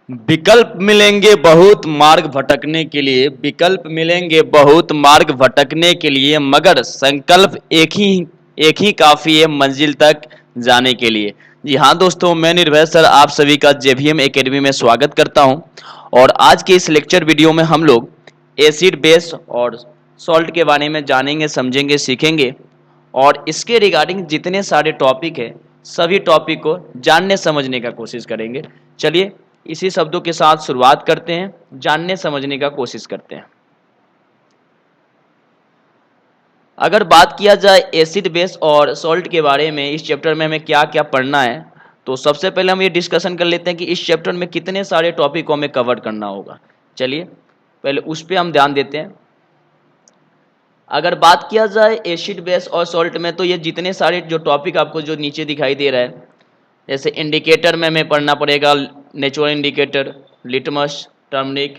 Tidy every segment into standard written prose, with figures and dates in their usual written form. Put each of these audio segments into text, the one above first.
विकल्प मिलेंगे बहुत मार्ग भटकने के लिए, विकल्प मिलेंगे बहुत मार्ग भटकने के लिए, मगर संकल्प एक ही काफी है मंजिल तक जाने के लिए। जी हाँ दोस्तों, मैं निर्भय सर आप सभी का जेवीएम एकेडमी में स्वागत करता हूं। और आज के इस लेक्चर वीडियो में हम लोग एसिड बेस और सॉल्ट के बारे में जानेंगे, समझेंगे, सीखेंगे। और इसके रिगार्डिंग जितने सारे टॉपिक है सभी टॉपिक को जानने समझने का कोशिश करेंगे। चलिए इसी शब्दों के साथ शुरुआत करते हैं, जानने समझने का कोशिश करते हैं। अगर बात किया जाए एसिड बेस और सॉल्ट के बारे में, इस चैप्टर में हमें क्या क्या पढ़ना है, तो सबसे पहले हम ये डिस्कशन कर लेते हैं कि इस चैप्टर में कितने सारे टॉपिक को हमें कवर करना होगा। चलिए पहले उस पर हम ध्यान देते हैं। अगर बात किया जाए एसिड बेस और सॉल्ट में, तो ये जितने सारे जो टॉपिक आपको जो नीचे दिखाई दे रहा है, जैसे इंडिकेटर में हमें पढ़ना पड़ेगा नेचुरल इंडिकेटर, लिटमस, टर्मरिक।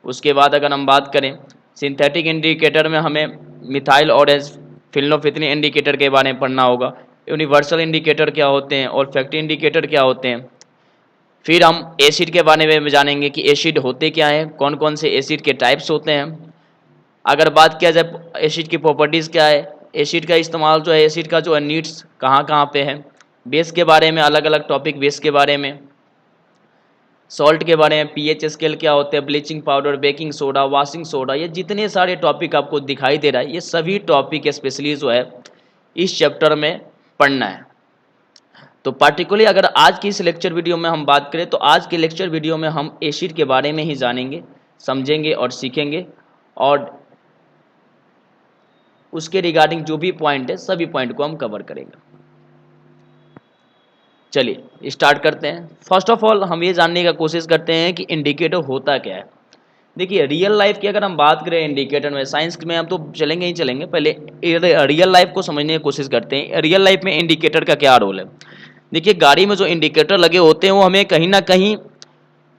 उसके बाद अगर हम बात करें सिंथेटिक इंडिकेटर में हमें मिथाइल ऑरेंज फिनोल्फिथलीन इंडिकेटर के बारे में पढ़ना होगा। यूनिवर्सल इंडिकेटर क्या होते हैं, ऑल्फैक्टिव इंडिकेटर क्या होते हैं। फिर हम एसिड के बारे में जानेंगे कि एसिड होते क्या हैं, कौन कौन से एसिड के टाइप्स होते हैं। अगर बात किया जाए एसिड की प्रॉपर्टीज़ क्या है, एसिड का इस्तेमाल जो है, एसिड का जो है नीड्स कहाँ कहाँ पे है। बेस के बारे में अलग अलग टॉपिक, बेस के बारे में, सॉल्ट के बारे में, पीएच स्केल क्या होते हैं, bleaching powder, baking soda, washing soda, ये जितने सारे टॉपिक आपको दिखाई दे रहा है, ये सभी टॉपिक स्पेशली जो है इस चैप्टर में पढ़ना है। तो पार्टिकुलरली अगर आज की इस लेक्चर वीडियो में हम बात करें, तो आज के लेक्चर वीडियो में हम एसिड के बारे में ही जानेंगे, समझेंगे और सीखेंगे। और उसके रिगार्डिंग जो भी पॉइंट है सभी पॉइंट को हम कवर करेंगे। चलिए स्टार्ट करते हैं। फर्स्ट ऑफ ऑल हम ये जानने का कोशिश करते हैं कि इंडिकेटर होता क्या है। देखिए रियल लाइफ की अगर हम बात करें इंडिकेटर में, साइंस में हम तो चलेंगे ही चलेंगे, पहले रियल लाइफ को समझने की कोशिश करते हैं। रियल लाइफ में इंडिकेटर का क्या रोल है। देखिए गाड़ी में जो इंडिकेटर लगे होते हैं वो हमें कहीं ना कहीं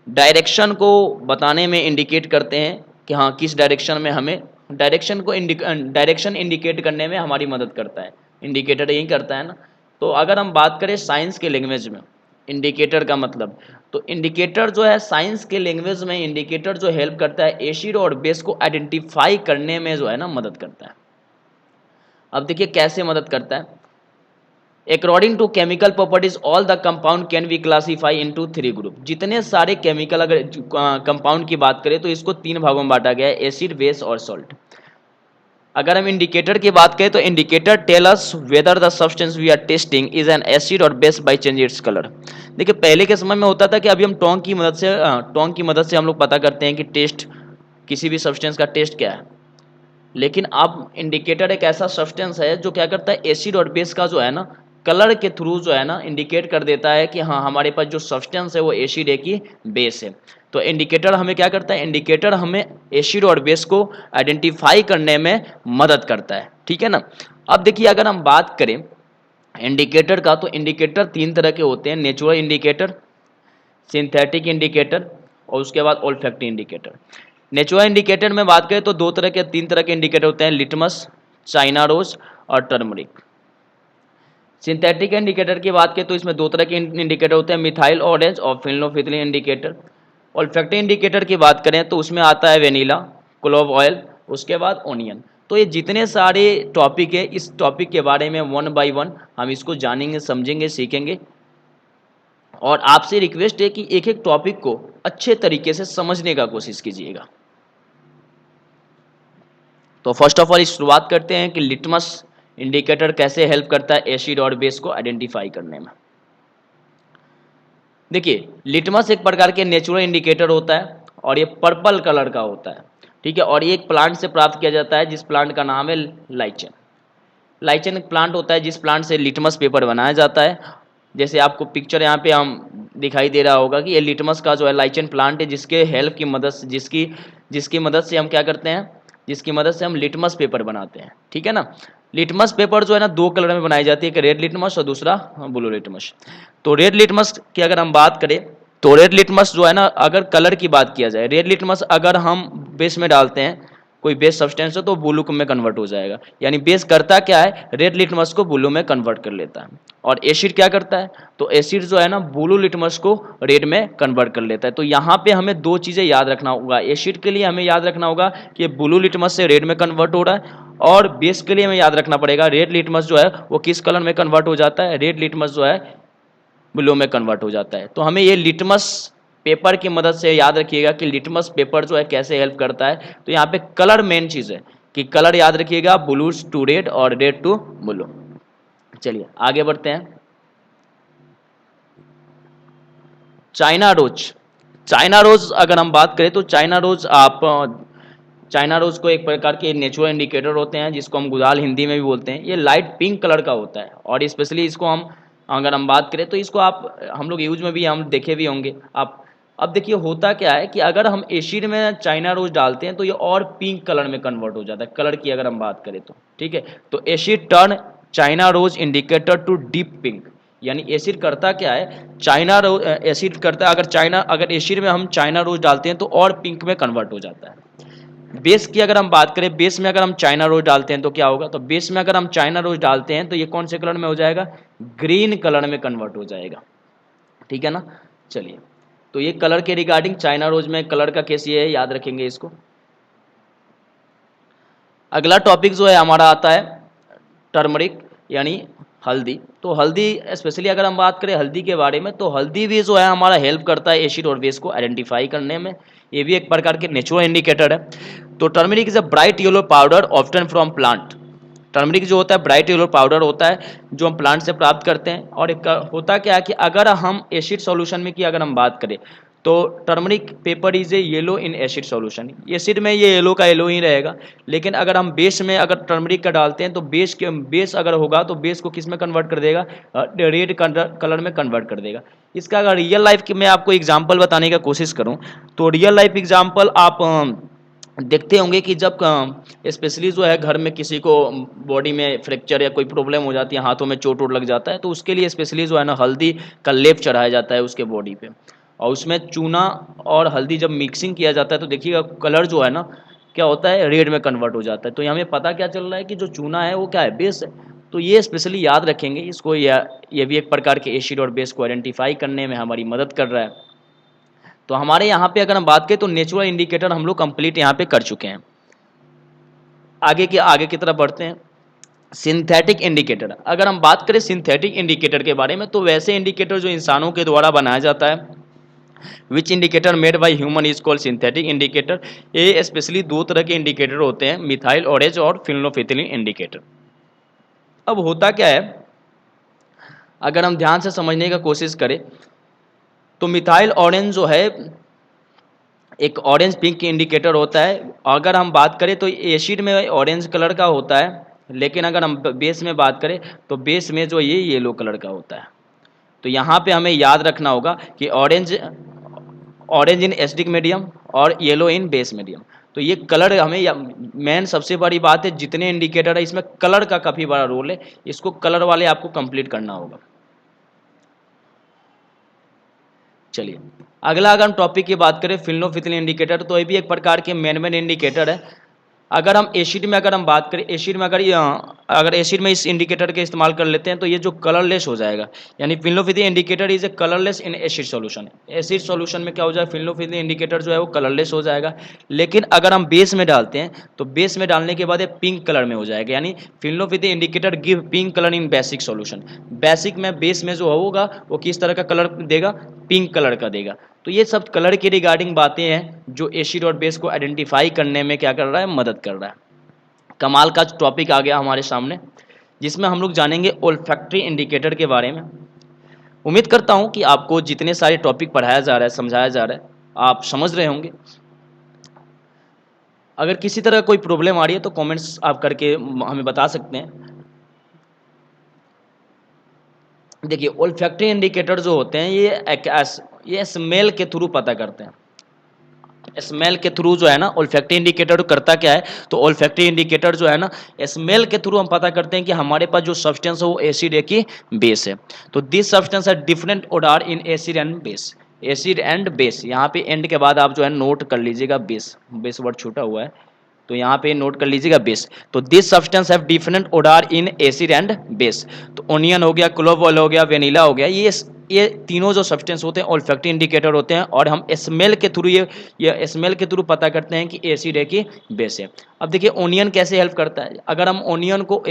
डायरेक्शन को बताने में इंडिकेट करते हैं कि हाँ किस डायरेक्शन में हमें, डायरेक्शन इंडिकेट करने में हमारी मदद करता है। इंडिकेटर यही करता है ना। तो अगर हम बात करें साइंस के लैंग्वेज में इंडिकेटर का मतलब, तो इंडिकेटर जो है साइंस के लैंग्वेज में इंडिकेटर जो हेल्प करता है एसिड और बेस को आइडेंटिफाई करने में जो है ना मदद करता है। अब देखिए कैसे मदद करता है। According to chemical properties all the compound can be classify into 3 group. जितने सारे केमिकल अगर कंपाउंड की बात करें तो इसको 3 भागों में बांटा गया है, एसिड, बेस और सॉल्ट। अगर हम इंडिकेटर की बात करें तो indicator tell us whether the substance we are testing is an acid और base by change its colour. देखिए पहले के समय में होता था कि अभी हम टोंग की मदद से हम लोग पता करते हैं कि टेस्ट, किसी भी सब्सटेंस का टेस्ट क्या है। लेकिन अब इंडिकेटर एक ऐसा सब्सटेंस है जो क्या करता है, एसिड और बेस का जो है ना कलर के थ्रू जो है ना इंडिकेट कर देता है कि हाँ हमारे पास जो सब्सटेंस है वो एसिड है कि बेस है। तो इंडिकेटर हमें क्या करता है, इंडिकेटर हमें एसिड और बेस को आइडेंटिफाई करने में मदद करता है। ठीक है ना। अब देखिए अगर हम बात करें इंडिकेटर का, तो इंडिकेटर 3 तरह के होते हैं, नेचुरल इंडिकेटर, सिंथेटिक इंडिकेटर और उसके बाद ओल्फैक्टिव इंडिकेटर। नेचुरल इंडिकेटर में बात करें तो 3 तरह के इंडिकेटर होते हैं, लिटमस, चाइना रोज और टर्मरिक। सिंथेटिक इंडिकेटर की बात करें तो इसमें 2 तरह के इंडिकेटर होते हैं, मिथाइल ऑरेंज और फिनोल्फिथलीन इंडिकेटर। ओल्फैक्टिव इंडिकेटर की बात करें तो उसमें आता है वेनिला, क्लोव ऑयल, उसके बाद ओनियन। तो ये जितने सारे टॉपिक है, इस टॉपिक के बारे में 1 बाय 1 हम इसको जानेंगे, समझेंगे, सीखेंगे। और आपसे रिक्वेस्ट है कि एक एक टॉपिक को अच्छे तरीके से समझने का कोशिश कीजिएगा। तो फर्स्ट ऑफ ऑल शुरुआत करते हैं कि लिटमस इंडिकेटर कैसे हेल्प करता है एसिड और बेस को आइडेंटिफाई करने में। देखिए लिटमस एक प्रकार के नेचुरल इंडिकेटर होता है और ये पर्पल कलर का होता है। ठीक है। और ये एक प्लांट से प्राप्त किया जाता है जिस प्लांट का नाम है लाइचन। लाइचन एक प्लांट होता है जिस प्लांट से लिटमस पेपर बनाया जाता है। जैसे आपको पिक्चर यहाँ पे हम दिखाई दे रहा होगा कि ये लिटमस का जो है लाइचन प्लांट है, जिसके हेल्प की मदद से जिसकी मदद से हम क्या करते हैं, जिसकी मदद से हम लिटमस पेपर बनाते हैं। ठीक है ना। लिटमस पेपर जो है ना 2 कलर में बनाई जाती है, एक रेड लिटमस और दूसरा ब्लू लिटमस। तो रेड लिटमस की अगर हम बात करें तो रेड लिटमस जो है ना, अगर कलर की बात किया जाए, रेड लिटमस अगर हम बेस में डालते हैं कोई बेस सब्सटेंस है तो ब्लू में कन्वर्ट हो जाएगा। यानी बेस करता क्या है, रेड लिटमस को ब्लू में कन्वर्ट कर लेता है। और एसिड क्या करता है, तो एसिड जो है ना ब्लू लिटमस को रेड में कन्वर्ट कर लेता है। तो यहाँ पे हमें दो चीज़ें याद रखना होगा। एसिड के लिए हमें याद रखना होगा कि ब्लू लिटमस से रेड में कन्वर्ट हो रहा है, और बेस के लिए हमें याद रखना पड़ेगा रेड लिटमस जो है वो किस कलर में कन्वर्ट हो जाता है, रेड लिटमस जो है ब्लू में कन्वर्ट हो जाता है। तो हमें ये लिटमस पेपर की मदद से याद रखिएगा कि लिटमस पेपर जो है कैसे हेल्प करता है। तो यहाँ पे कलर मेन चीज़ है कि कलर याद रखिएगा, ब्लू टू रेड और रेड टू ब्लू। चलिए आगे बढ़ते हैं। चाइना रोज, चाइना रोज अगर हम बात करें तो चाइना रोज चाइना रोज को एक प्रकार के नेचुरल इंडिकेटर होते हैं जिसको हम गुलाल हिंदी में भी बोलते हैं। ये लाइट पिंक कलर का होता है और स्पेशली इसको हम अगर हम बात करें तो इसको हम लोग यूज में भी हम देखे भी होंगे आप। अब देखिए होता क्या है कि अगर हम एसिड में चाइना रोज डालते हैं तो ये और पिंक कलर में कन्वर्ट हो जाता है, कलर की अगर हम बात करें तो, ठीक है। तो acid turn China rose indicator to deep pink, यानी एसिड करता क्या है, चाइना रोज एसिड करता है, अगर एसिड में हम चाइना रोज डालते हैं तो और पिंक में कन्वर्ट हो जाता है। बेस की अगर हम बात करें, बेस में अगर हम चाइना रोज डालते हैं तो क्या होगा, तो बेस में अगर हम चाइना रोज डालते हैं तो ये कौन से कलर में हो जाएगा, ग्रीन कलर में कन्वर्ट हो जाएगा, ठीक है ना। चलिए तो ये कलर के रिगार्डिंग चाइना रोज में कलर का केस ये है, याद रखेंगे इसको। अगला टॉपिक जो है हमारा आता है टर्मरिक यानी हल्दी। तो हल्दी स्पेशली अगर हम बात करें हल्दी के बारे में, तो हल्दी भी जो है हमारा हेल्प करता है एसिड और बेस को आइडेंटिफाई करने में। ये भी एक प्रकार के नेचुरल इंडिकेटर है। तो turmeric is a bright yellow powder often from plant. Turmeric जो होता है ब्राइट येलो पाउडर होता है जो हम प्लांट से प्राप्त करते हैं। और एक होता क्या है कि अगर हम एसिड सॉल्यूशन में की अगर हम बात करें तो turmeric paper is a yellow in acid solution. Acid में ये येलो का येलो ही रहेगा, लेकिन अगर हम बेस में अगर टर्मरिक का डालते हैं तो बेस अगर होगा तो बेस को किस में कन्वर्ट कर देगा, रेड कलर में कन्वर्ट कर देगा। इसका अगर रियल लाइफ की मैं आपको एग्जांपल बताने की कोशिश करूं तो रियल लाइफ एग्जांपल आप देखते होंगे कि जब स्पेशली जो है घर में किसी को बॉडी में फ्रैक्चर या कोई प्रॉब्लम हो जाती है, हाथों में चोट वोट लग जाता है, तो उसके लिए स्पेशली जो है ना हल्दी का लेप चढ़ाया जाता है उसके बॉडी पे। और उसमें चूना और हल्दी जब मिक्सिंग किया जाता है तो देखिएगा कलर जो है ना क्या होता है, रेड में कन्वर्ट हो जाता है। तो हमें पता क्या चल रहा है कि जो चूना है वो क्या है, बेस है। तो ये स्पेशली याद रखेंगे इसको, ये भी एक प्रकार के एसिड और बेस को आइडेंटिफाई करने में हमारी मदद कर रहा है। तो हमारे यहाँ पे अगर हम बात करें तो नेचुरल इंडिकेटर हम लोग कंप्लीट यहाँ पे कर चुके हैं। आगे की तरफ बढ़ते हैं। सिंथेटिक इंडिकेटर, अगर हम बात करें सिंथेटिक इंडिकेटर के बारे में तो वैसे इंडिकेटर जो इंसानों के द्वारा बनाया जाता है, which indicator made by human is called synthetic indicator. ये स्पेशली दो तरह के इंडिकेटर होते हैं, मिथाइल ऑरेंज और फिनोल्फिथिलीन इंडिकेटर। अब होता क्या है, अगर हम ध्यान से समझने की कोशिश करें तो मिथाइल ऑरेंज जो है एक ऑरेंज पिंक इंडिकेटर होता है। अगर हम बात करें तो एसिड में ऑरेंज कलर का होता है, लेकिन अगर हम बेस में बात करें तो बेस में जो ये येलो कलर का होता है। तो यहाँ पे हमें याद रखना होगा कि ऑरेंज इन एसिडिक मीडियम और येलो इन बेस मीडियम। तो ये कलर हमें मेन सबसे बड़ी बात है, जितने इंडिकेटर है इसमें कलर का काफ़ी बड़ा रोल है, इसको कलर वाले आपको कंप्लीट करना होगा। चलिए अगला अगर हम टॉपिक की बात करें फिनोल्फिथिलीन इंडिकेटर, तो ये भी एक प्रकार के मेन इंडिकेटर है। अगर हम एसिड में अगर हम बात करें, एसिड में अगर एसिड में इस इंडिकेटर के इस्तेमाल कर लेते हैं तो ये जो कलरलेस हो जाएगा, यानी phenolphthalein indicator is a colourless in acid solution. Acid solution में क्या हो जाएगा, फिनोल्फिथिलीन इंडिकेटर जो है वो कलरलेस हो जाएगा। लेकिन अगर हम बेस में डालते हैं तो बेस में डालने के बाद ये पिंक कलर में हो जाएगा, यानी phenolphthalein indicator give pink colour in basic solution. Basic में बेस में जो होगा वो किस तरह का कलर देगा, पिंक कलर का देगा। तो ये सब कलर की रिगार्डिंग बातें हैं जो एसिड और बेस को आइडेंटिफाई करने में क्या कर रहा है, मदद कर रहा है। कमाल का टॉपिक आ गया हमारे सामने जिसमें हम लोग जानेंगे ओल्फैक्टरी इंडिकेटर के बारे में। उम्मीद करता हूं कि आपको जितने सारे टॉपिक पढ़ाया जा रहा है, समझाया जा रहा है, आप समझ रहे होंगे। अगर किसी तरह कोई प्रॉब्लम आ रही है तो कमेंट्स आप करके हमें बता सकते हैं। देखिए ओल्फैक्टरी इंडिकेटर जो होते हैं ये स्मेल के थ्रू पता करते हैं। स्मेल के थ्रू जो है ना ओल्फैक्टरी इंडिकेटर करता क्या है, तो ओल्फैक्टरी इंडिकेटर जो है ना स्मेल के थ्रू हम पता करते हैं कि हमारे पास जो सब्सटेंस है वो एसिड है कि बेस है। तो दिस सब्सटेंस है different odour in acid and base. Acid and base, यहाँ पे एंड के बाद आप जो है नोट कर लीजिएगा बेस वर्ड छूटा हुआ है। तो यहाँ पे नोट कर लीजिएगा बेस। तो this substance have different odour in acid and base. तो ओनियन हो गया, क्लोव ऑयल हो गया, वेनिला हो गया, ये तीनों जो सब्सटेंस होते हैं ओल्फैक्टरी इंडिकेटर होते हैं, और हम स्मेल के थ्रू ये स्मेल के थ्रू पता करते हैं कि एसिड है कि बेस है। अब देखिए ओनियन कैसे हेल्प करता है। अगर हम ओनियन को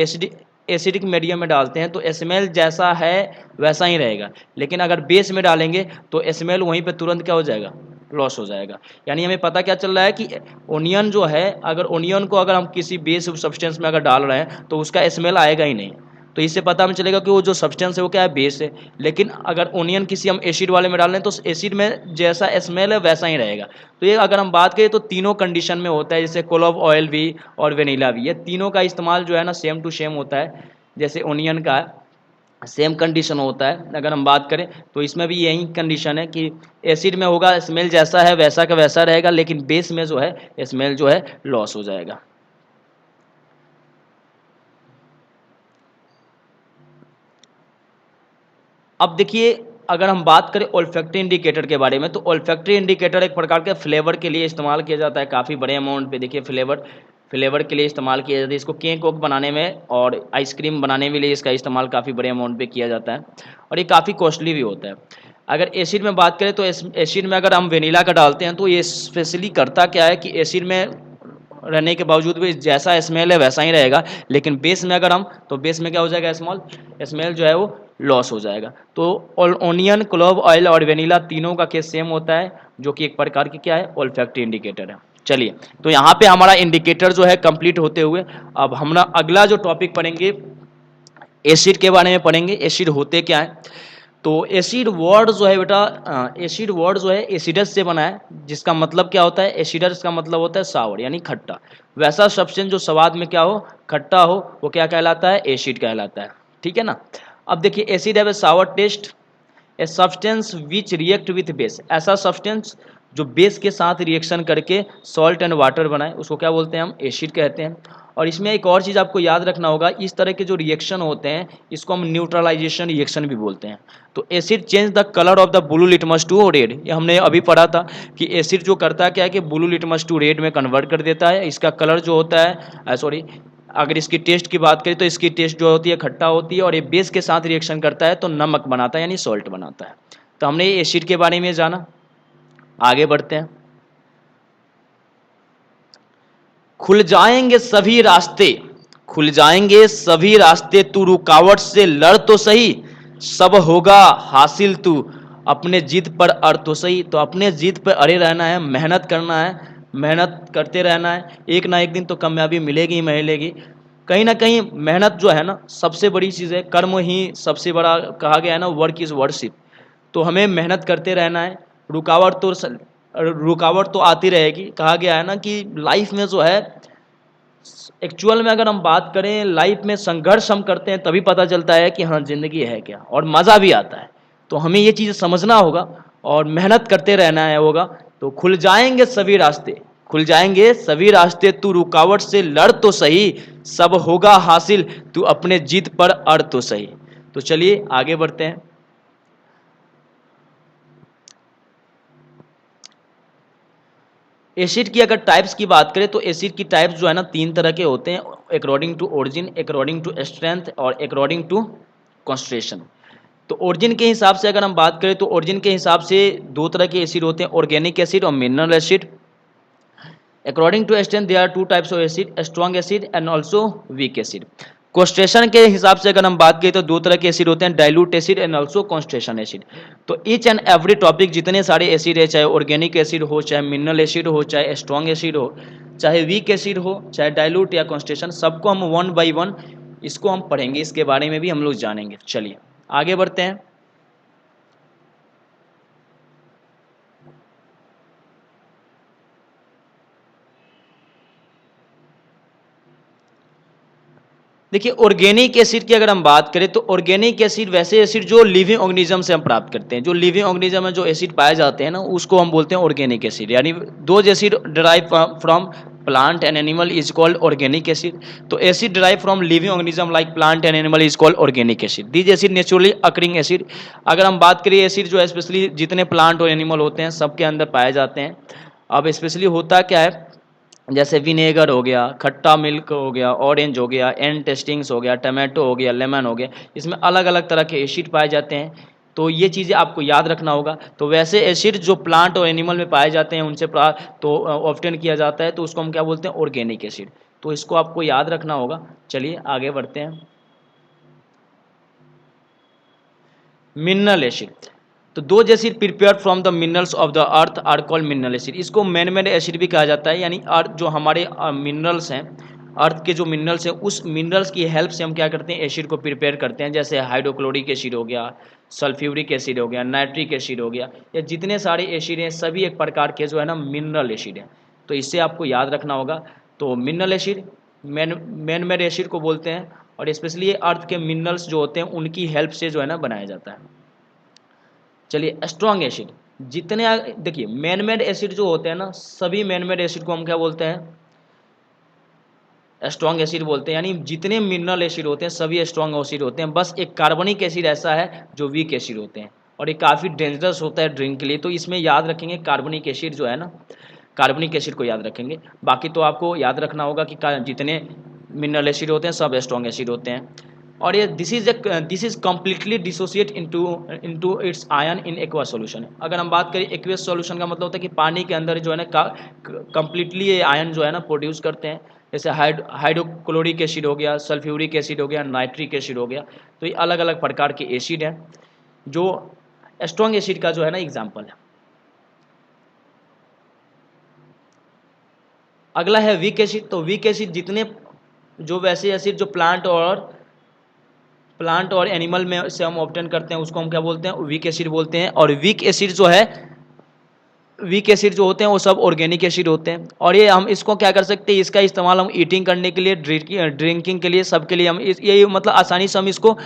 एसिडिक मीडियम में डालते हैं तो स्मेल जैसा है वैसा ही रहेगा, लेकिन अगर बेस में डालेंगे तो स्मेल वहीं पे तुरंत क्या हो जाएगा, लॉस हो जाएगा। यानी हमें पता क्या चल रहा है कि ओनियन जो है, अगर ओनियन को अगर हम किसी बेस सब्सटेंस में अगर डाल रहे हैं तो उसका स्मेल आएगा ही नहीं। तो इससे पता हमें चलेगा कि वो जो सब्सटेंस है वो क्या है, बेस है। लेकिन अगर ओनियन किसी हम एसिड वाले में डाल रहे हैं तो एसिड में जैसा स्मेल है वैसा ही रहेगा। तो ये अगर हम बात करें तो तीनों कंडीशन में होता है, जैसे क्लोव ऑयल भी और वेनिला भी, ये तीनों का इस्तेमाल जो है ना सेम टू सेम होता है। जैसे ओनियन का सेम कंडीशन होता है, अगर हम बात करें तो इसमें भी यही कंडीशन है कि एसिड में होगा स्मेल जैसा है वैसा का वैसा रहेगा, लेकिन बेस में जो है स्मेल जो है लॉस हो जाएगा। अब देखिए अगर हम बात करें ओल्फैक्टरी इंडिकेटर के बारे में, तो ओल्फैक्टरी इंडिकेटर एक प्रकार के फ्लेवर के लिए इस्तेमाल किया जाता है काफ़ी बड़े अमाउंट पे। देखिए फ्लेवर के लिए इस्तेमाल किया जाता है इसको, केक वोक बनाने में और आइसक्रीम बनाने में लिए इसका इस्तेमाल काफ़ी बड़े अमाउंट पे किया जाता है, और ये काफ़ी कॉस्टली भी होता है। अगर एसिड में बात करें तो एसिड में अगर हम वेनिला का डालते हैं तो ये स्पेशली करता क्या है कि एसिड में रहने के बावजूद भी जैसा स्मेल है वैसा ही रहेगा, लेकिन बेस में अगर हम, तो बेस में क्या हो जाएगा, स्मेल जो है वो लॉस हो जाएगा। तो ओनियन, क्लोव ऑयल और वेनिला तीनों का केस सेम होता है, जो कि एक प्रकार की क्या है, ओल्फैक्टरी इंडिकेटर है। चलिए, तो यहाँ पे हमारा इंडिकेटर जो है कंप्लीट होते हुए अब हम ना अगला जो टॉपिक पढ़ेंगे एसिड के बारे में पढ़ेंगे। एसिड होते क्या है, तो एसिड वर्ड जो है बेटा, एसिड वर्ड जो है एसिडस से बना है, जिसका मतलब क्या होता है, एसिडस का मतलब होता है सावर यानी खट्टा। वैसा सब्सटेंस जो स्वाद में क्या हो, खट्टा हो, वो क्या कहलाता है, एसिड कहलाता है। ठीक है ना। अब देखिए acid have a sour taste, a substance which react with base, ऐसा सब्सटेंस जो बेस के साथ रिएक्शन करके सॉल्ट एंड वाटर बनाए उसको क्या बोलते हैं, हम एसिड कहते हैं। और इसमें एक और चीज़ आपको याद रखना होगा, इस तरह के जो रिएक्शन होते हैं इसको हम न्यूट्रलाइजेशन रिएक्शन भी बोलते हैं। तो acid change the colour of the blue litmus to red, ये हमने अभी पढ़ा था कि एसिड जो करता है क्या है कि ब्लू लिटमस टू रेड में कन्वर्ट कर देता है। इसका कलर जो होता है सॉरी, अगर इसकी टेस्ट की बात करें तो इसकी टेस्ट जो होती है खट्टा होती है, और ये बेस के साथ रिएक्शन करता है तो नमक बनाता है यानी सॉल्ट बनाता है। तो हमने ये एसिड के बारे में जाना, आगे बढ़ते हैं। खुल जाएंगे सभी रास्ते, खुल जाएंगे सभी रास्ते, तू रुकावट से लड़ तो सही, सब होगा हासिल, तू अपने जिद पर अड़ तो सही। तो अपने जिद पर अड़े रहना है, मेहनत करना है, मेहनत करते रहना है, एक ना एक दिन तो कामयाबी मिलेगी ही मिलेगी। कहीं ना कहीं मेहनत जो है ना सबसे बड़ी चीज़ है, कर्म ही सबसे बड़ा कहा गया है ना, वर्क इज वर्शिप। तो हमें मेहनत करते रहना है, रुकावट तो आती रहेगी। कहा गया है ना कि लाइफ में जो है, एक्चुअल में अगर हम बात करें लाइफ में संघर्ष हम करते हैं तभी पता चलता है कि हाँ जिंदगी है क्या, और मज़ा भी आता है। तो हमें ये चीज़ समझना होगा और मेहनत करते रहना है होगा। तो खुल जाएंगे सभी रास्ते, खुल जाएंगे सभी रास्ते, तू रुकावट से लड़ तो सही, सब होगा हासिल, तू अपने जिद पर अड़ तो सही। तो चलिए आगे बढ़ते हैं। एसिड की अगर टाइप्स की बात करें तो एसिड की टाइप्स जो है ना तीन तरह के होते हैं, according to origin, according to strength और अकॉर्डिंग टू कॉन्सेंट्रेशन। तो ओरिजिन के हिसाब से अगर हम बात करें तो ओरिजिन के हिसाब से दो तरह के एसिड होते हैं, ऑर्गेनिक एसिड और mineral acid. According to strength there are two types of acid, strong acid and also weak acid. Concentration के हिसाब से अगर हम बात करें तो दो तरह के एसिड होते हैं, dilute acid and also concentration acid. तो ईच एंड एवरी टॉपिक जितने सारे एसिड है, चाहे ऑर्गेनिक एसिड हो, चाहे मिनरल एसिड हो, चाहे स्ट्रॉन्ग एसिड हो, चाहे वीक एसिड हो, चाहे डाइल्यूट या कॉन्सेंट्रेशन, सबको हम वन बाई वन इसको हम पढ़ेंगे, इसके बारे में भी हम लोग जानेंगे। चलिए आगे बढ़ते हैं। देखिए ऑर्गेनिक एसिड की अगर हम बात करें तो ऑर्गेनिक एसिड वैसे एसिड जो लिविंग ऑर्गेनिज्म से हम प्राप्त करते हैं, जो लिविंग ऑर्गेनिज्म में जो एसिड पाए जाते हैं ना उसको हम बोलते हैं ऑर्गेनिक एसिड। यानी दो acid derive from plant and animal is called organic acid. तो acid derive from living organism like plant and animal is called organic acid. These acid naturally occurring acid. अगर हम बात करें एसिड जो है specially जितने प्लांट और animal होते हैं सबके अंदर पाए जाते हैं। अब स्पेशली होता क्या है जैसे विनेगर हो गया, खट्टा मिल्क हो गया, ऑरेंज हो गया, एन टेस्टिंग्स हो गया, टमाटो हो गया, लेमन हो गया, इसमें अलग अलग तरह के एसिड पाए जाते हैं। तो ये चीज़ें आपको याद रखना होगा। तो वैसे एसिड जो प्लांट और एनिमल में पाए जाते हैं उनसे तो ऑब्टेन किया जाता है, तो उसको हम क्या बोलते हैं, ऑर्गेनिक एसिड। तो इसको आपको याद रखना होगा। चलिए आगे बढ़ते हैं। मिनरल एसिड, तो दो acid prepare from the minerals of the earth are called mineral acid. इसको मैन मेड एसिड भी कहा जाता है, यानी अर्थ जो हमारे मिनरल्स हैं, अर्थ के जो मिनरल्स हैं, उस मिनरल्स की हेल्प से हम क्या करते हैं, एसिड को प्रिपेयर करते हैं। जैसे हाइड्रोक्लोरिक एसिड हो गया, सल्फ्यूरिक एसिड हो गया, नाइट्रिक एसिड हो गया, या जितने सारे एसिड हैं सभी एक प्रकार के जो है ना मिनरल एसिड हैं। तो इससे आपको याद रखना होगा। तो mineral acid man made acid को बोलते हैं, और स्पेशली ये अर्थ के मिनरल्स जो होते हैं उनकी हेल्प से जो है ना बनाया जाता है। चलिए स्ट्रॉन्ग एसिड, देखिए मैन मेड एसिड जो होते हैं ना, सभी मैन मेड एसिड को हम क्या बोलते हैं, स्ट्रॉन्ग एसिड बोलते हैं। यानी जितने मिनरल एसिड होते हैं सभी स्ट्रॉन्ग एसिड होते हैं। बस एक कार्बनिक एसिड ऐसा है जो वीक एसिड होते हैं, और ये काफ़ी डेंजरस होता है ड्रिंक के लिए। तो इसमें याद रखेंगे कार्बनिक एसिड जो है ना, कार्बनिक एसिड को याद रखेंगे। बाकी तो आपको याद रखना होगा कि जितने मिनरल एसिड होते हैं सब स्ट्रॉन्ग एसिड होते हैं। और ये this is completely dissociate into its ion in aqua solution. अगर हम बात करें एक्वेस सॉल्यूशन का मतलब होता है कि पानी के अंदर जो है ना कम्प्लीटली ये आयन जो है ना प्रोड्यूस करते हैं। जैसे हाइड्रोक्लोरिक एसिड हो गया, सल्फ्यूरिक एसिड हो गया, नाइट्रिक एसिड हो गया। तो ये अलग अलग प्रकार के एसिड हैं जो स्ट्रॉन्ग एसिड का जो है ना एग्जाम्पल है। अगला है वीक एसिड। तो वीक एसिड जितने जो वैसे एसिड जो प्लांट और एनिमल में से हम ऑब्टेन करते हैं उसको हम क्या बोलते हैं, वीक एसिड बोलते हैं। और वीक एसिड जो होते हैं वो सब ऑर्गेनिक एसिड होते हैं। और ये हम इसको क्या कर सकते हैं, इसका इस्तेमाल हम ईटिंग करने के लिए, ड्रिंकिंग के लिए, सबके लिए हम ये मतलब आसानी से हम इसको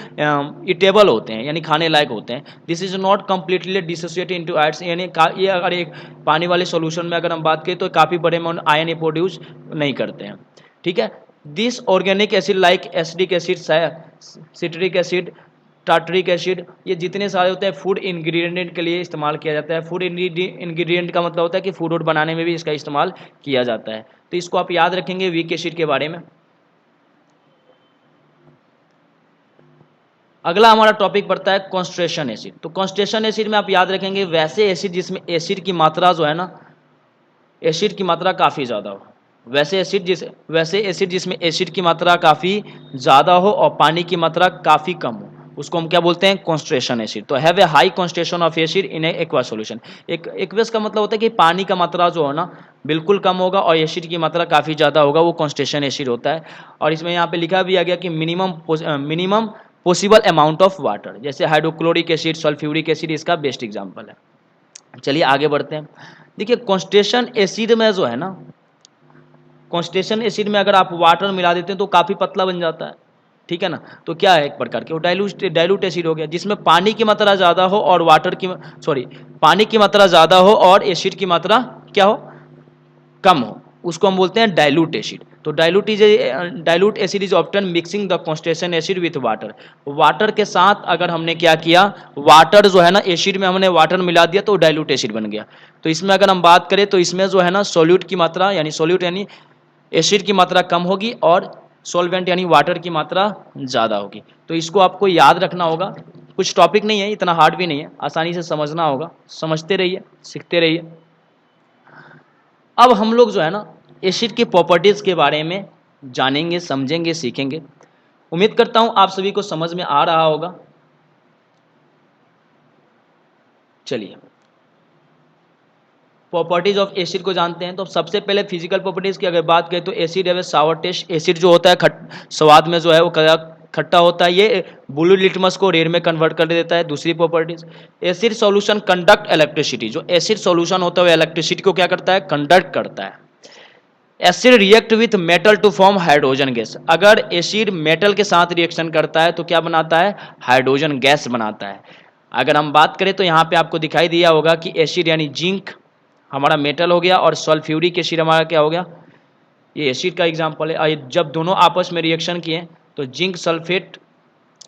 ईटेबल होते हैं, यानी खाने लायक होते हैं। This is not completely dissociated into ions, यानी ये अगर एक पानी वाले सॉल्यूशन में अगर हम बात करें तो काफ़ी बड़े अमाउंट आयन ये प्रोड्यूस नहीं करते हैं। ठीक है। This organic acid like acidic acid, citric acid, tartaric acid, ये जितने सारे होते हैं फूड इंग्रेडिएंट के लिए इस्तेमाल किया जाता है। फूड इंग्रेडिएंट का मतलब होता है कि फूड वूड बनाने में भी इसका इस्तेमाल किया जाता है। तो इसको आप याद रखेंगे वीक एसिड के बारे में। अगला हमारा टॉपिक पड़ता है कॉन्सेंट्रेशन एसिड। तो कॉन्सेंट्रेशन एसिड में आप याद रखेंगे वैसे एसिड जिसमें एसिड की मात्रा जो है ना, एसिड की मात्रा काफ़ी ज़्यादा हो। वैसे एसिड जिसमें एसिड की मात्रा काफ़ी ज़्यादा हो और पानी की मात्रा काफ़ी कम हो, उसको हम क्या बोलते हैं, कॉन्सेंट्रेशन एसिड। तो have a high concentration of acid in A aqua solution. Aqueous का मतलब होता है कि पानी का मात्रा जो है ना बिल्कुल कम होगा और एसिड की मात्रा काफ़ी ज़्यादा होगा, वो कॉन्सेंट्रेशन एसिड होता है। और इसमें यहाँ पे लिखा भी आ गया कि minimum possible amount of water. जैसे हाइड्रोक्लोरिक एसिड, सल्फ्यूरिक एसिड इसका बेस्ट एग्जाम्पल है। चलिए आगे बढ़ते हैं। देखिए कॉन्सेंट्रेशन एसिड में जो है ना, कॉन्सेंट्रेशन एसिड में अगर आप वाटर मिला देते हैं तो काफ़ी पतला बन जाता है। ठीक है ना। तो क्या है, एक प्रकार के वो डाइल्यूट एसिड हो गया, जिसमें पानी की मात्रा ज़्यादा हो और पानी की मात्रा ज़्यादा हो और एसिड की मात्रा क्या हो, कम हो, उसको हम बोलते हैं डाइल्यूट एसिड। तो dilute acid is obtain mixing the concentration acid with water. Water के साथ अगर हमने क्या किया, वाटर जो है ना एसिड में हमने वाटर मिला दिया तो डाइल्यूट एसिड बन गया। तो इसमें अगर हम बात करें तो इसमें जो है ना सोल्यूट की मात्रा यानी एसिड की मात्रा कम होगी और सॉल्वेंट यानी वाटर की मात्रा ज़्यादा होगी। तो इसको आपको याद रखना होगा। कुछ टॉपिक नहीं है, इतना हार्ड भी नहीं है, आसानी से समझना होगा। समझते रहिए, सीखते रहिए। अब हम लोग जो है ना एसिड की प्रॉपर्टीज़ के बारे में जानेंगे, समझेंगे, सीखेंगे। उम्मीद करता हूँ आप सभी को समझ में आ रहा होगा। चलिए प्रॉपर्टीज ऑफ एसिड को जानते हैं। तो सबसे पहले फिजिकल प्रॉपर्टीज की अगर बात करें तो एसिड है सावर टेस्ट। एसिड जो होता है स्वाद में जो है वो खट्टा होता है, ये ब्लू लिटमस को रेड में कन्वर्ट कर देता है। दूसरी properties, acid solution conduct electricity. जो एसिड सॉल्यूशन होता है वो इलेक्ट्रिसिटी को क्या करता है, कंडक्ट करता है। Acid react with metal to form hydrogen gas. अगर एसिड मेटल के साथ रिएक्शन करता है तो क्या बनाता है, हाइड्रोजन गैस बनाता है। अगर हम बात करें तो यहाँ पे आपको दिखाई दिया होगा कि एसिड यानी जिंक हमारा मेटल हो गया और सल्फ्यूरिक एसिड हमारा क्या हो गया, ये एसिड का एग्जांपल है। जब दोनों आपस में रिएक्शन किए तो जिंक सल्फेट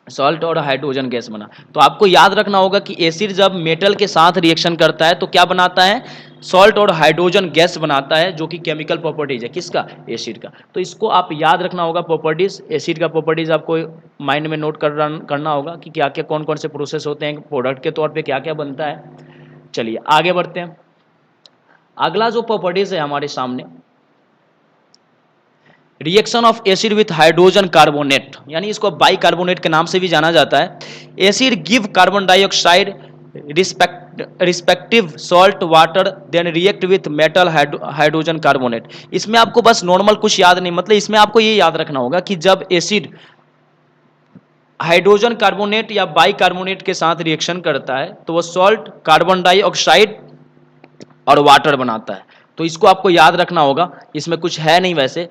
सॉल्ट और हाइड्रोजन गैस बना। तो आपको याद रखना होगा कि एसिड जब मेटल के साथ रिएक्शन करता है तो क्या बनाता है, सॉल्ट और हाइड्रोजन गैस बनाता है, जो कि केमिकल प्रॉपर्टीज है किसका, एसिड का। तो इसको आप याद रखना होगा, प्रॉपर्टीज, एसिड का प्रॉपर्टीज आपको माइंड में नोट करना होगा कि क्या क्या कौन कौन से प्रोसेस होते हैं, प्रोडक्ट के तौर पे क्या क्या बनता है। चलिए आगे बढ़ते हैं। अगला जो प्रॉपर्टीज है हमारे सामने, reaction of acid with hydrogen carbonate, यानी इसको बाइकार्बोनेट के नाम से भी जाना जाता है। Acid give carbon dioxide respective salt water then react with metal hydrogen carbonate. इसमें आपको बस नॉर्मल कुछ याद नहीं, मतलब इसमें आपको ये याद रखना होगा कि जब एसिड हाइड्रोजन कार्बोनेट या बाइकार्बोनेट के साथ रिएक्शन करता है तो वो सॉल्ट, कार्बन डाइऑक्साइड और वाटर बनाता है। तो इसको आपको याद रखना होगा, इसमें कुछ है नहीं वैसे।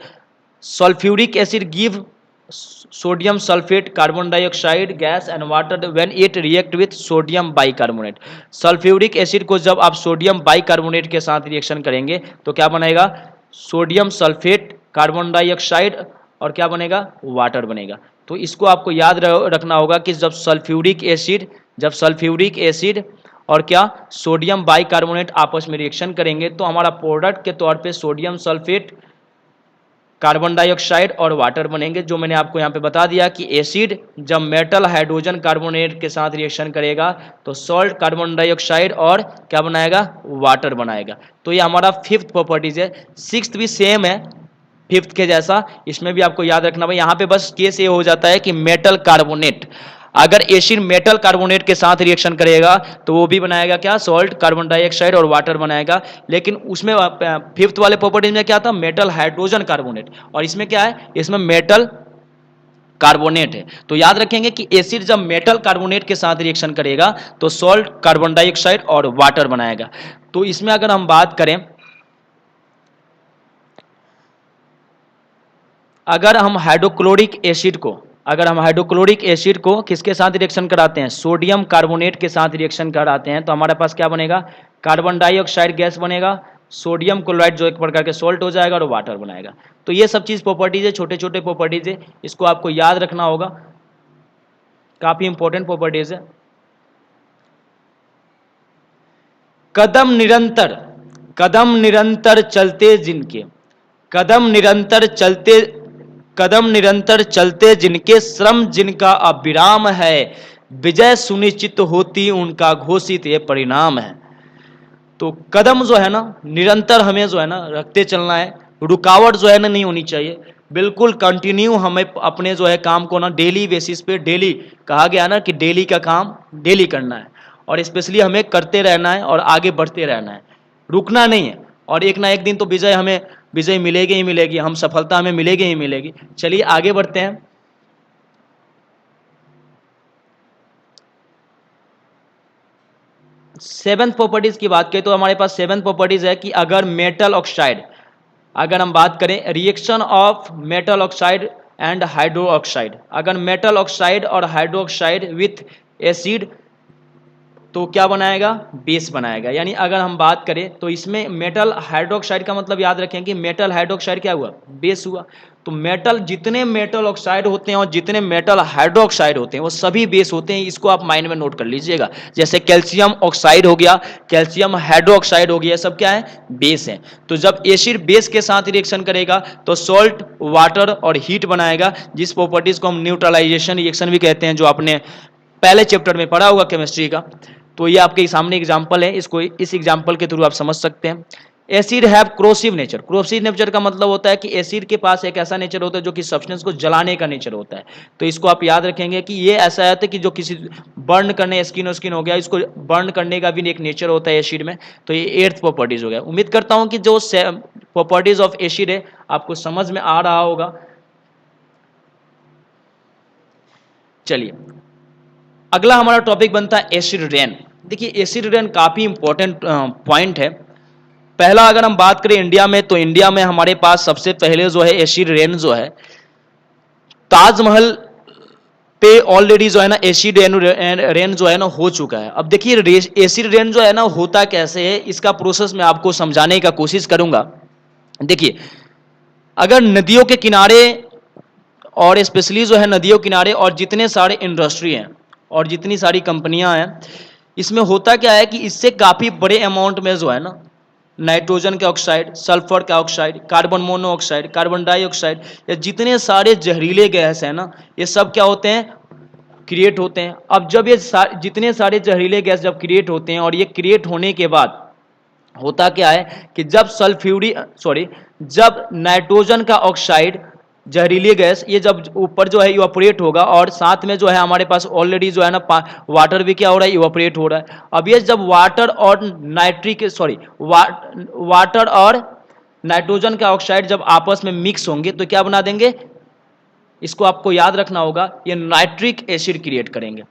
Sulphuric acid give sodium sulphate, carbon dioxide gas and water when it react with sodium bicarbonate. Sulphuric acid को जब आप सोडियम बाइकार्बोनेट के साथ रिएक्शन करेंगे तो क्या बनेगा, सोडियम सल्फेट, कार्बन डाइऑक्साइड और क्या बनेगा, वाटर बनेगा। तो इसको आपको याद रखना होगा कि जब सल्फ्यूरिक एसिड और क्या सोडियम बाइकार्बोनेट आपस में रिएक्शन करेंगे तो हमारा प्रोडक्ट के तौर पे सोडियम सल्फेट, कार्बन डाइऑक्साइड और वाटर बनेंगे। जो मैंने आपको यहाँ पे बता दिया कि एसिड जब मेटल हाइड्रोजन कार्बोनेट के साथ रिएक्शन करेगा तो सॉल्ट, कार्बन डाइऑक्साइड और क्या बनाएगा, वाटर बनाएगा। तो ये हमारा फिफ्थ प्रॉपर्टीज है। सिक्स्थ भी सेम है फिफ्थ के जैसा, इसमें भी आपको याद रखना भाई, यहाँ पे बस केस ये हो जाता है कि मेटल कार्बोनेट, अगर एसिड मेटल कार्बोनेट के साथ रिएक्शन करेगा तो वो भी बनाएगा क्या, सॉल्ट, कार्बन डाइऑक्साइड और वाटर बनाएगा। लेकिन उसमें फिफ्थ वाले प्रॉपर्टीज में क्या था, मेटल हाइड्रोजन कार्बोनेट, और इसमें क्या है, इसमें मेटल कार्बोनेट है। तो याद रखेंगे कि एसिड जब मेटल कार्बोनेट के साथ रिएक्शन करेगा तो सॉल्ट, कार्बन डाइऑक्साइड और वाटर बनाएगा। तो इसमें अगर हम बात करें, अगर हम हाइड्रोक्लोरिक एसिड को किसके साथ रिएक्शन कराते हैं, सोडियम कार्बोनेट के साथ रिएक्शन कराते हैं तो हमारे पास क्या बनेगा, कार्बन डाइऑक्साइड गैस बनेगा, सोडियम क्लोराइड जो एक प्रकार के सॉल्ट हो जाएगा और वाटर बनाएगा। तो ये सब चीज प्रॉपर्टीज है, छोटे छोटे प्रॉपर्टीज है, इसको आपको याद रखना होगा, काफी इंपॉर्टेंट प्रॉपर्टीज है। कदम निरंतर चलते जिनके श्रम जिनका अविराम है, विजय सुनिश्चित होती उनका घोषित ये परिणाम है। तो कदम जो है ना, निरंतर हमें जो है ना रखते चलना है, रुकावट जो है ना नहीं होनी चाहिए, बिल्कुल कंटिन्यू हमें अपने जो है काम को ना डेली बेसिस पे, डेली कहा गया ना कि डेली का काम डेली करना है, और स्पेशली हमें करते रहना है और आगे बढ़ते रहना है, रुकना नहीं है। और एक ना एक दिन तो विजय मिलेगी ही मिलेगी, हम सफलता हमें मिलेगी ही मिलेगी। चलिए आगे बढ़ते हैं। सेवेंथ प्रॉपर्टीज की बात करें तो हमारे पास सेवेंथ प्रॉपर्टीज है कि अगर मेटल ऑक्साइड, अगर हम बात करें reaction of metal oxide and hydro oxide, अगर मेटल ऑक्साइड और हाइड्रो ऑक्साइड विथ एसिड तो क्या बनाएगा, बेस बनाएगा। यानी अगर हम बात करें तो इसमें मेटल हाइड्रोक्साइड का मतलब याद रखें कि मेटल हाइड्रोक्साइड क्या हुआ, बेस हुआ। तो मेटल, जितने मेटल ऑक्साइड होते हैं और जितने मेटल हाइड्रोक्साइड होते हैं वो सभी बेस होते हैं, इसको आप माइंड में नोट कर लीजिएगा। जैसे कैल्शियम ऑक्साइड हो गया, कैल्शियम हाइड्रोक्साइड हो गया, सब क्या है, बेस है। तो जब एसिड बेस के साथ रिएक्शन करेगा तो सॉल्ट, वाटर और हीट बनाएगा, जिस प्रॉपर्टीज को हम न्यूट्रलाइजेशन रिएक्शन भी कहते हैं, जो आपने पहले चैप्टर में पढ़ा होगा केमिस्ट्री का। तो ये आपके सामने एग्जाम्पल है, इसको इस एग्जाम्पल के थ्रू आप समझ सकते हैं। Acid have corrosive nature, corrosive nature का मतलब होता है कि एसिड के पास एक ऐसा नेचर होता है जो कि सब्सटेंस को जलाने का नेचर होता है। तो इसको आप याद रखेंगे कि ये ऐसा है कि जो किसी बर्न करने, स्किन हो गया, इसको बर्न करने का भी एक नेचर होता है एसिड में। तो ये एर्थ प्रॉपर्टीज हो गया। उम्मीद करता हूं कि जो प्रॉपर्टीज ऑफ एसिड है आपको समझ में आ रहा होगा। चलिए अगला हमारा टॉपिक बनता है एसिड रेन। देखिए एसिड रेन काफी इंपॉर्टेंट पॉइंट है। पहला अगर हम बात करें इंडिया में, तो इंडिया में हमारे पास सबसे पहले जो है एसिड रेन जो है, ताजमहल पे ऑलरेडी जो है ना एसिड रेन जो है ना हो चुका है। अब देखिए एसिड रेन जो है ना होता कैसे है, इसका प्रोसेस मैं आपको समझाने का कोशिश करूंगा। देखिए अगर नदियों के किनारे, और स्पेशली जो है नदियों किनारे और जितने सारे इंडस्ट्री हैं और जितनी सारी कंपनियां हैं, इसमें होता क्या है कि इससे काफी बड़े अमाउंट में जो है ना नाइट्रोजन का ऑक्साइड, सल्फर का oxide, carbon monoxide, carbon dioxide, ये जितने सारे जहरीले गैस हैं ना, ये सब क्या होते हैं, क्रिएट होते हैं। अब जब ये जितने सारे जहरीले गैस जब क्रिएट होते हैं, और ये क्रिएट होने के बाद होता क्या है कि जब नाइट्रोजन का ऑक्साइड, जहरीली गैस, ये जब ऊपर जो है इवापोरेट होगा, और साथ में जो है हमारे पास ऑलरेडी जो है ना वाटर भी क्या हो रहा है, इवापोरेट हो रहा है। अब ये जब वाटर और नाइट्रोजन का ऑक्साइड जब आपस में मिक्स होंगे तो क्या बना देंगे, इसको आपको याद रखना होगा, ये नाइट्रिक एसिड क्रिएट करेंगे।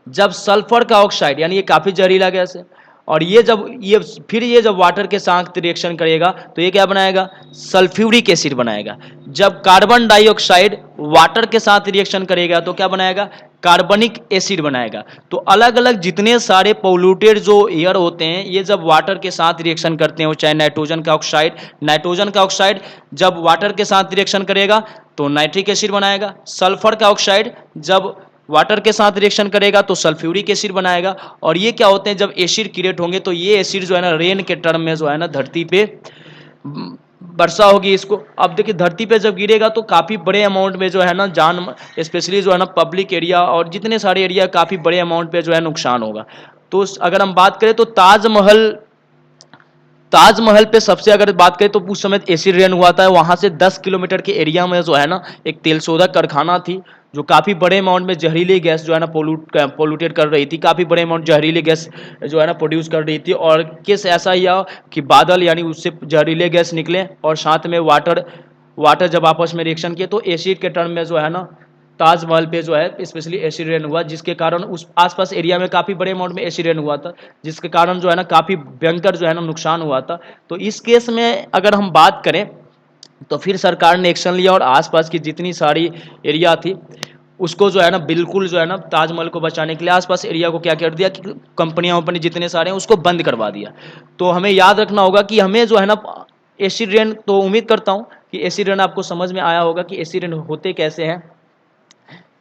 जब सल्फर का ऑक्साइड, यानी ये काफी जहरीला गैस है, और ये जब वाटर के साथ रिएक्शन करेगा तो ये क्या बनाएगा, सल्फ्यूरिक एसिड बनाएगा। जब कार्बन डाइऑक्साइड वाटर के साथ रिएक्शन करेगा तो क्या बनाएगा, कार्बनिक एसिड बनाएगा। तो अलग अलग जितने सारे पोल्यूटेड जो एयर होते हैं, ये जब वाटर के साथ रिएक्शन करते हैं, चाहे नाइट्रोजन का ऑक्साइड जब वाटर के साथ रिएक्शन करेगा तो नाइट्रिक एसिड बनाएगा। सल्फर का ऑक्साइड जब वाटर के साथ रिएक्शन करेगा तो सल्फ्यूरिक एसिड बनाएगा। और ये क्या होते हैं, जब एसिड क्रिएट होंगे तो ये एसिड जो है ना रेन के टर्म में जो है ना धरती पे वर्षा होगी इसको। अब देखिए धरती पे जब गिरेगा तो काफ़ी बड़े अमाउंट में जो है ना स्पेशली जो है ना पब्लिक एरिया और जितने सारे एरिया काफ़ी बड़े अमाउंट पे जो है नुकसान होगा। तो अगर हम बात करें तो ताजमहल पे सबसे अगर बात करें तो उस समय एसिड रेन हुआ था। वहां से 10 किलोमीटर के एरिया में जो है ना एक तेल शोधक कारखाना थी जो काफ़ी बड़े अमाउंट में जहरीली गैस जो है ना पोल्यूटेड कर रही थी, काफ़ी बड़े अमाउंट जहरीली गैस जो है ना प्रोड्यूस कर रही थी। और केस ऐसा ही हुआ कि बादल यानी उससे जहरीले गैस निकले और साथ में वाटर जब आपस में रिएक्शन किए तो एसिड के टर्म में जो है ना ताजमहल पे जो है स्पेशली एसिड रेन हुआ, जिसके कारण उस आसपास एरिया में काफ़ी बड़े अमाउंट में एसिड रेन हुआ था, जिसके कारण जो है ना काफ़ी भयंकर जो है ना नुकसान हुआ था। तो इस केस में अगर हम बात करें तो फिर सरकार ने एक्शन लिया और आसपास की जितनी सारी एरिया थी उसको जो है ना बिल्कुल जो है ना ताजमहल को बचाने के लिए आसपास एरिया को क्या कर दिया कि कंपनी जितने सारे हैं उसको बंद करवा दिया। तो हमें याद रखना होगा कि हमें जो है ना एसिड रेन, तो उम्मीद करता हूँ कि एसिड रेन आपको समझ में आया होगा कि एसिड रेन होते कैसे हैं।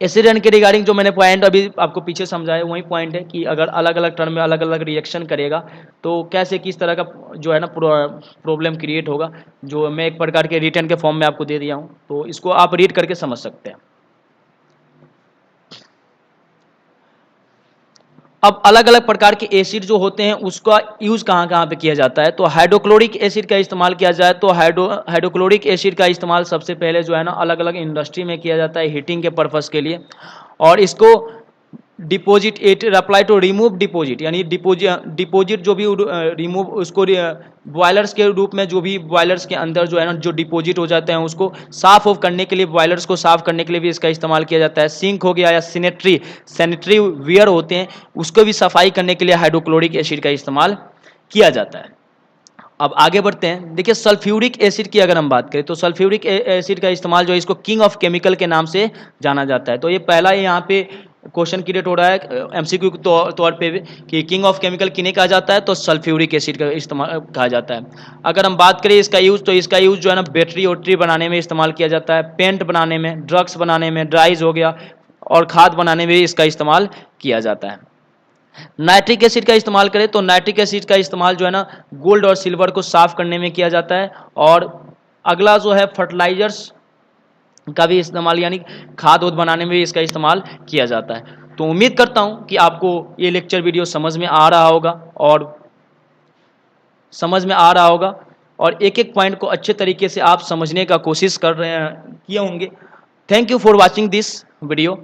एसिड रेन के रिगार्डिंग जो मैंने पॉइंट अभी आपको पीछे समझाया वही पॉइंट है कि अगर अलग अलग टर्म में अलग अलग रिएक्शन करेगा तो कैसे किस तरह का जो है ना प्रॉब्लम क्रिएट होगा, जो मैं एक प्रकार के रिटर्न के फॉर्म में आपको दे दिया हूँ। तो इसको आप रीड करके समझ सकते हैं। अब अलग अलग प्रकार के एसिड जो होते हैं उसका यूज कहाँ कहाँ पे किया जाता है। तो हाइड्रोक्लोरिक एसिड का इस्तेमाल किया जाए तो हाइड्रोक्लोरिक एसिड का इस्तेमाल सबसे पहले जो है ना अलग अलग इंडस्ट्री में किया जाता है हीटिंग के पर्पस के लिए। और इसको deposit it apply to remove deposit, यानी डिपोजिट जो भी रिमूव उसको बॉयलर्स के रूप में, जो भी बॉयलर्स के अंदर जो है ना जो डिपोजिट हो जाते हैं उसको साफ ऑफ करने के लिए, बॉयलर्स को साफ करने के लिए भी इसका इस्तेमाल किया जाता है। सिंक हो गया या सैनिटरी वेयर होते हैं उसको भी सफाई करने के लिए हाइड्रोक्लोरिक एसिड का इस्तेमाल किया जाता है। अब आगे बढ़ते हैं। देखिए सल्फ्यूरिक एसिड की अगर हम बात करें तो सल्फ्यूरिक एसिड का इस्तेमाल जो है इसको किंग ऑफ केमिकल के नाम से जाना जाता है। तो ये पहला यहाँ पे क्वेश्चन क्रिएट हो रहा है एमसीक्यू के तौर पे भी कि किंग ऑफ केमिकल किन्हें कहा जाता है, तो सल्फ्यूरिक एसिड का इस्तेमाल कहा जाता है। अगर हम बात करें इसका यूज़, तो इसका यूज़ जो है ना बैटरी वोटरी बनाने में इस्तेमाल किया जाता है, पेंट बनाने में, ड्रग्स बनाने में, ड्राइज हो गया, और खाद बनाने में भी इसका इस्तेमाल किया जाता है। नाइट्रिक एसिड का इस्तेमाल करें तो नाइट्रिक एसिड का इस्तेमाल जो है ना गोल्ड और सिल्वर को साफ करने में किया जाता है। और अगला जो है फर्टिलाइजर्स का भी इस्तेमाल, यानी खाद उद बनाने में भी इसका इस्तेमाल किया जाता है। तो उम्मीद करता हूं कि आपको ये लेक्चर वीडियो समझ में आ रहा होगा और एक एक पॉइंट को अच्छे तरीके से आप समझने का कोशिश किए होंगे। Thank you for watching this video.